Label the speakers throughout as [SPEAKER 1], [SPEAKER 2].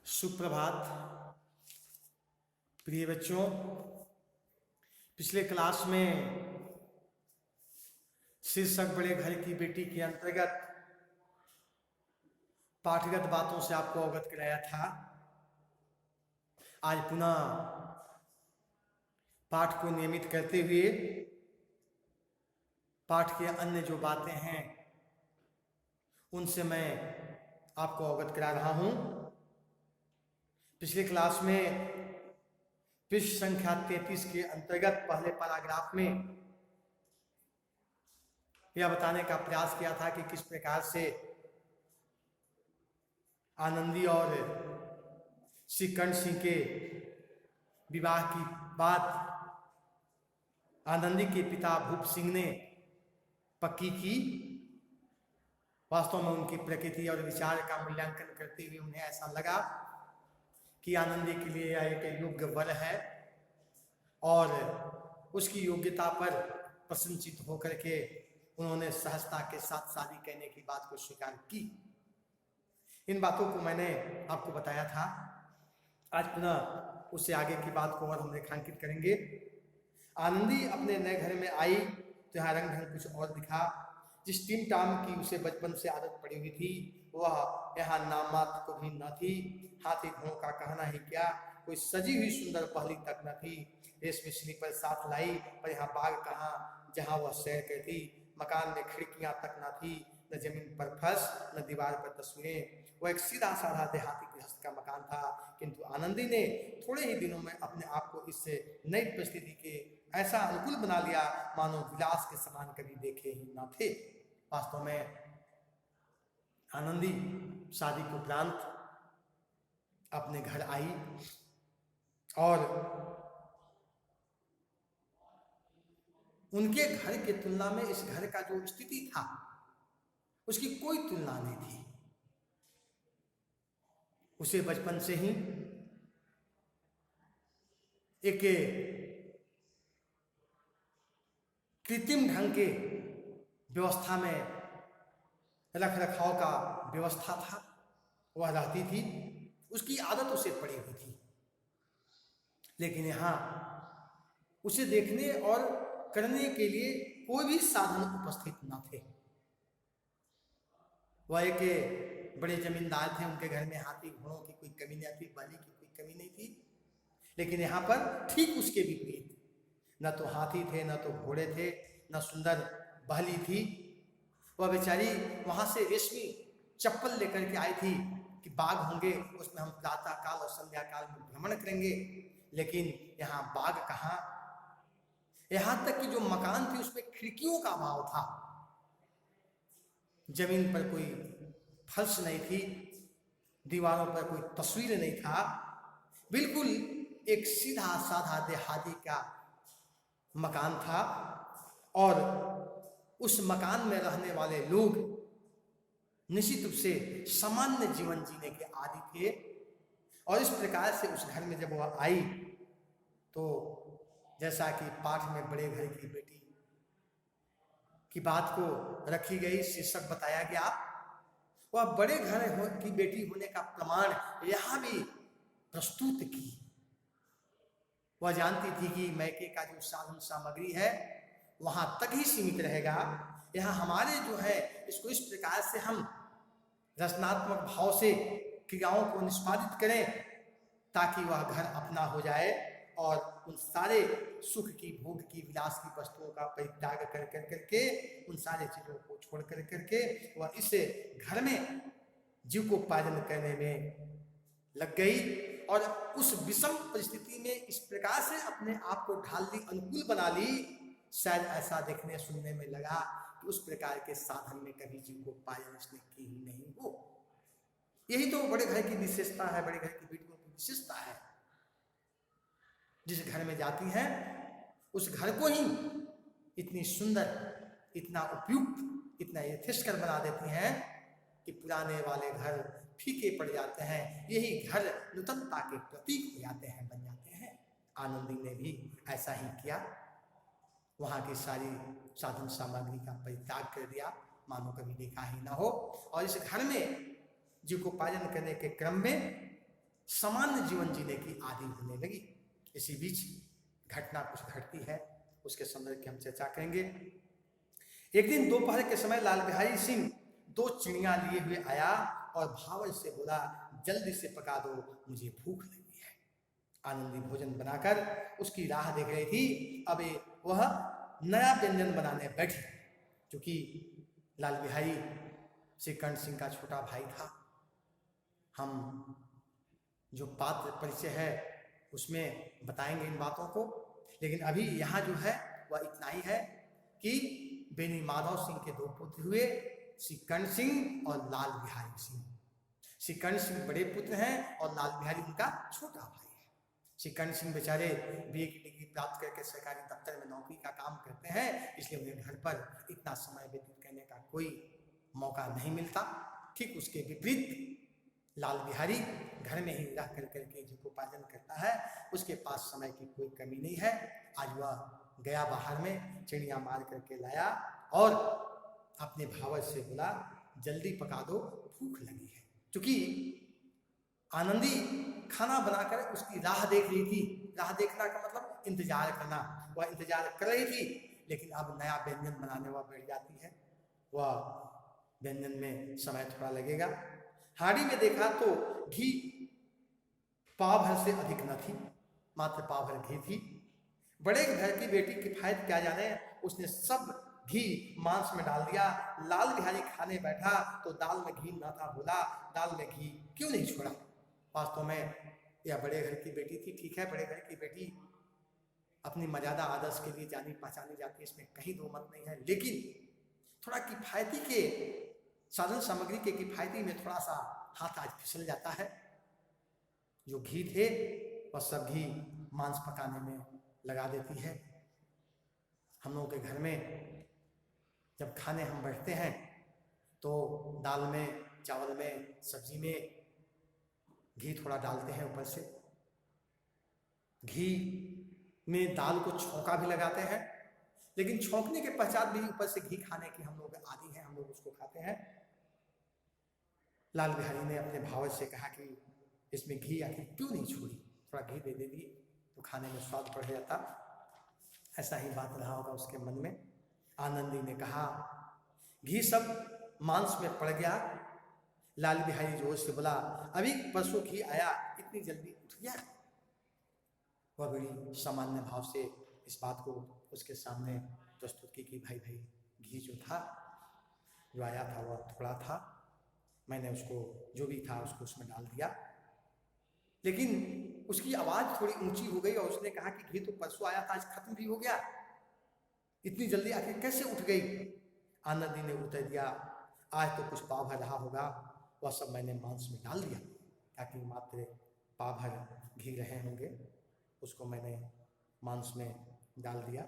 [SPEAKER 1] सुप्रभात प्रिय बच्चों। पिछले क्लास में शीर्षक बड़े घर की बेटी के अंतर्गत पाठगत बातों से आपको अवगत कराया था। आज पुनः पाठ को नियमित करते हुए पाठ के अन्य जो बातें हैं उनसे मैं आपको अवगत करा रहा हूं। पिछले क्लास में पृष्ठ संख्या 33 के अंतर्गत पहले पैराग्राफ में यह बताने का प्रयास किया था कि किस प्रकार से आनंदी और श्री कर्ण सिंह के विवाह की बात आनंदी के पिता भूप सिंह ने पक्की की। वास्तव में उनकी प्रकृति और विचार का मूल्यांकन करते हुए उन्हें ऐसा लगा कि आनंदी के लिए यह एक योग्य वर है और उसकी योग्यता पर प्रसन्नचित होकर के उन्होंने सहजता के साथ शादी करने की बात को स्वीकार की। इन बातों को मैंने आपको बताया था। आज पुनः उससे आगे की बात को और हम रेखांकित करेंगे। आनंदी अपने नए घर में आई तो यहाँ रंग ढंग कुछ और दिखा। जिस टीम टाम की उसे बचपन से आदत पड़ी हुई थी वह यहाँ नामात्र को भी न थी। हाथी घोड़ों का कहना ही क्या, कोई सजी हुई सुंदर पहली तक न थी। रेशमी स्लीपर साथ लाई पर यहाँ बाग कहाँ जहाँ वह सैर करती। मकान में खिड़कियां तक न थी, न जमीन पर फर्श न दीवार पर तस्वीरें। वह एक सीधा साधा देहाती गृहस्थ का मकान था, किंतु आनंदी ने थोड़े ही दिनों में अपने आप को इस नई परिस्थिति के ऐसा अनुकूल बना लिया मानो विलास के समान कभी देखे ही न थे। वास्तव में आनंदी शादी के उपरांत अपने घर आई और उनके घर की तुलना में इस घर का जो स्थिति था उसकी कोई तुलना नहीं थी। उसे बचपन से ही एक कृत्रिम ढंग के व्यवस्था में रख रखाव का व्यवस्था था, वह रहती थी, उसकी आदत उसे पड़ी हुई थी। लेकिन यहाँ उसे देखने और करने के लिए कोई भी साधन उपस्थित न थे। वह एक बड़े जमींदार थे, उनके घर में हाथी घोड़ों की कोई कमी नहीं थी, बलि की कोई कमी नहीं थी। लेकिन यहाँ पर ठीक उसके विपरीत, न तो हाथी थे, न तो घोड़े थे, न सुंदर बहली थी। वह बेचारी वहां से रेशमी चप्पल लेकर के आई थी कि बाग होंगे उसमें हम प्रातः काल और संध्या काल में भ्रमण करेंगे। लेकिन यहाँ बाग कहाँ, यहां तक कि जो मकान थी उसमें खिड़कियों का अभाव था। जमीन पर कोई फर्श नहीं थी, दीवारों पर कोई तस्वीर नहीं था। बिल्कुल एक सीधा साधा देहाती का मकान था और उस मकान में रहने वाले लोग निश्चित रूप से सामान्य जीवन जीने के आदी थे। और इस प्रकार से उस घर में जब वह आई तो जैसा कि पाठ में बड़े घर की बेटी की बात को रखी गई, शीर्षक बताया गया, वह बड़े घर की बेटी होने का प्रमाण यहां भी प्रस्तुत की। वह जानती थी कि मैके का जो साधन सामग्री है वहां तक ही सीमित रहेगा। यहाँ हमारे जो है इसको इस प्रकार से हम रचनात्मक भाव से क्रियाओं को निष्पादित करें ताकि वह घर अपना हो जाए और उन सारे सुख की, भोग की, विलास की वस्तुओं का परित्याग कर करके उन सारे चीजों को छोड़ कर करके वह इस घर में जीव को पालन करने में लग गई। और उस विषम परिस्थिति में इस प्रकार से अपने आप को ढाल ली, अनुकूल बना ली। शायद ऐसा देखने सुनने में लगा कि उस प्रकार के साधन में कभी जीव को पालन उसने की ही नहीं हो। यही तो बड़े घर की विशेषता है, बड़े घर की बेटियों की विशेषता है। जिस घर में जाती हैं उस घर को ही इतनी सुंदर, इतना उपयुक्त, इतना यथेष्टकर बना देती हैं कि पुराने वाले घर फीके पड़ जाते हैं। यही घर नूतनता के प्रतीक हो जाते हैं, बन जाते हैं। आनंदी ने भी ऐसा ही किया, वहां की सारी साधन सामग्री का परित्याग कर दिया मानो कभी देखा ही ना हो। और इस घर में जीव को पालन करने के क्रम में सामान्य जीवन जीने की आदि होने लगी। इसी बीच घटना कुछ घटती है, उसके संदर्भ की हम चर्चा करेंगे। एक दिन दोपहर के समय लाल बिहारी सिंह 2 चिड़िया लिए हुए आया और भावल से बोला, जल्दी से पका दो, मुझे भूख लगी है। आनंदी भोजन बनाकर उसकी राह देख रही थी। अब वह नया व्यंजन बनाने बैठी, क्योंकि लाल बिहारी श्री कर्ण सिंह का छोटा भाई था। हम जो पात्र परिचय है उसमें बताएंगे इन बातों को, लेकिन अभी यहाँ जो है वह इतना ही है कि बेनी माधव सिंह के 2 पुत्र हुए, श्री कर्ण सिंह और लाल बिहारी सिंह। श्री कर्ण सिंह बड़े पुत्र हैं और लाल बिहारी उनका छोटा भाई है। श्री कर्ण सिंह बेचारे बीए की डिग्री प्राप्त करके सरकारी दफ्तर में नौकरी का काम करते हैं, इसलिए उन्हें घर पर इतना समय व्यतीत करने का कोई मौका नहीं मिलता। ठीक उसके विपरीत लाल बिहारी घर में ही रह कर करके जीविकोपार्जन करता है, उसके पास समय की कोई कमी नहीं है। आज वह गया बाहर में, चिड़िया मार करके लाया और अपने भावज से बोला, जल्दी पका दो, भूख लगी है। क्योंकि आनंदी खाना बनाकर उसकी राह देख रही थी। राह देखना का मतलब इंतजार करना। वह इंतजार कर रही थी, लेकिन अब नया व्यंजन बनाने वह बैठ जाती है। वह व्यंजन में समय थोड़ा लगेगा। हांडी में देखा तो घी पाव भर से अधिक न थी, मात्र पाव भर घी थी। बड़े घर की बेटी किफायत क्या जाने, उसने सब घी मांस में डाल दिया। लाल बिहारी खाने बैठा तो दाल में घी न था, बोला, दाल में घी क्यों नहीं छोड़ा। वास्तव में यह बड़े घर की बेटी थी। ठीक है, बड़े घर की बेटी अपनी मर्यादा आदर्श के लिए जानी पहचानी जाती है, इसमें कहीं दो मत नहीं है, लेकिन थोड़ा किफायती के साधन सामग्री के किफायती में थोड़ा सा हाथ आज फिसल जाता है। जो घी थे वह सब घी मांस पकाने में लगा देती है। हम लोगों के घर में जब खाने हम बैठते हैं तो दाल में, चावल में, सब्जी में घी थोड़ा डालते हैं ऊपर से। घी में दाल को छौंका भी लगाते हैं, लेकिन छौंकने के पश्चात भी ऊपर से घी खाने की हम लोग आदी हैं, हम लोग उसको खाते हैं। लाल बिहारी ने अपने भावज से कहा कि इसमें घी आखिर क्यों नहीं छोड़ी, थोड़ा घी दे देती तो खाने में स्वाद बढ़ जाता। ऐसा ही बात रहा होगा उसके मन में। आनंदी ने कहा, घी सब मांस में पड़ गया। लाल बिहारी जोर से बोला, अभी परसों घी आया, इतनी जल्दी उठ गया। वह बड़ी सामान्य भाव से इस बात को उसके सामने प्रस्तुत की कि भाई घी जो था, जो आया था वह थोड़ा था, मैंने उसको जो भी था उसको उसमें डाल दिया। लेकिन उसकी आवाज़ थोड़ी ऊंची हो गई और उसने कहा कि घी तो परसों आया था, आज खत्म भी हो गया, इतनी जल्दी आखिर कैसे उठ गई। आनंदी ने उत्तर दिया, आज तो कुछ पाव भर रहा होगा, वह सब मैंने मांस में डाल दिया, ताकि मात्र पाव भर घी रहे होंगे, उसको मैंने मांस में डाल दिया,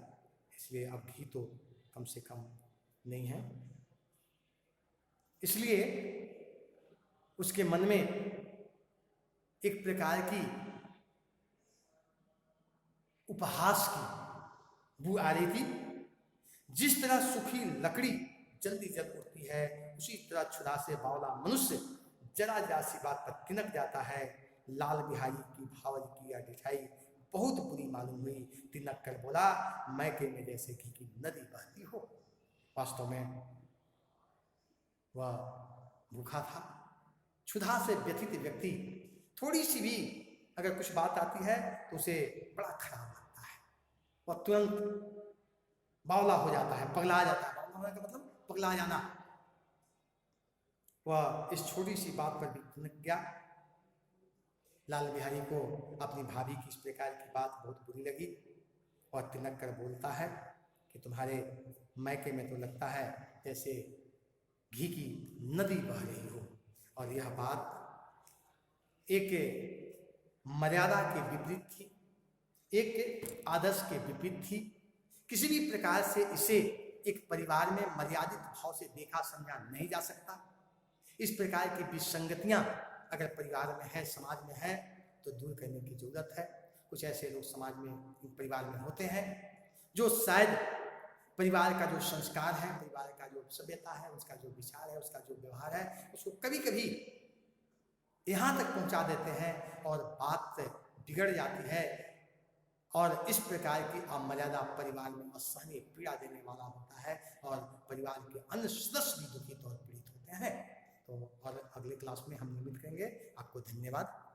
[SPEAKER 1] इसलिए अब घी तो कम से कम नहीं है। इसलिए उसके मन में एक प्रकार की उपहास की बू आ रही थी। जिस तरह सूखी लकड़ी जल्दी जल उठती है, उसी तरह छुरा से बावला मनुष्य जरा जरा सी बात पर तिनक जाता है। लाल बिहारी की भावज की यह डिठाई बहुत बुरी मालूम हुई। तिनक कर बोला, मैके में जैसे घी की नदी बहती हो। वास्तव में वह भूखा था। क्षुधा से व्यथित व्यक्ति थोड़ी सी भी अगर कुछ बात आती है तो उसे बड़ा खराब लगता है, वह तुरंत बावला हो जाता है, पगला जाता है। बावला होने का मतलब पगला जाना। वह इस छोटी सी बात पर भी तिनक गया। लाल बिहारी को अपनी भाभी की इस प्रकार की बात बहुत बुरी लगी और तिनक कर बोलता है कि तुम्हारे मैके में तो लगता है जैसे घी की नदी बह रही हो। और यह बात एक मर्यादा के विपरीत थी, एक आदर्श के विपरीत थी। किसी भी प्रकार से इसे एक परिवार में मर्यादित भाव से देखा समझा नहीं जा सकता। इस प्रकार की विसंगतियां अगर परिवार में है, समाज में है, तो दूर करने की जरूरत है। कुछ ऐसे लोग समाज में, परिवार में होते हैं जो शायद परिवार का जो संस्कार है, परिवार का जो सभ्यता है, उसका जो विचार है, उसका जो व्यवहार है, उसको कभी कभी यहाँ तक पहुँचा देते हैं और बात बिगड़ जाती है और इस प्रकार की अमर्यादा परिवार में असहनीय पीड़ा देने वाला होता है और परिवार के अन्य सदस्य भी दुखित और पीड़ित होते हैं। तो और अगले क्लास में हम नियमित करेंगे। आपको धन्यवाद।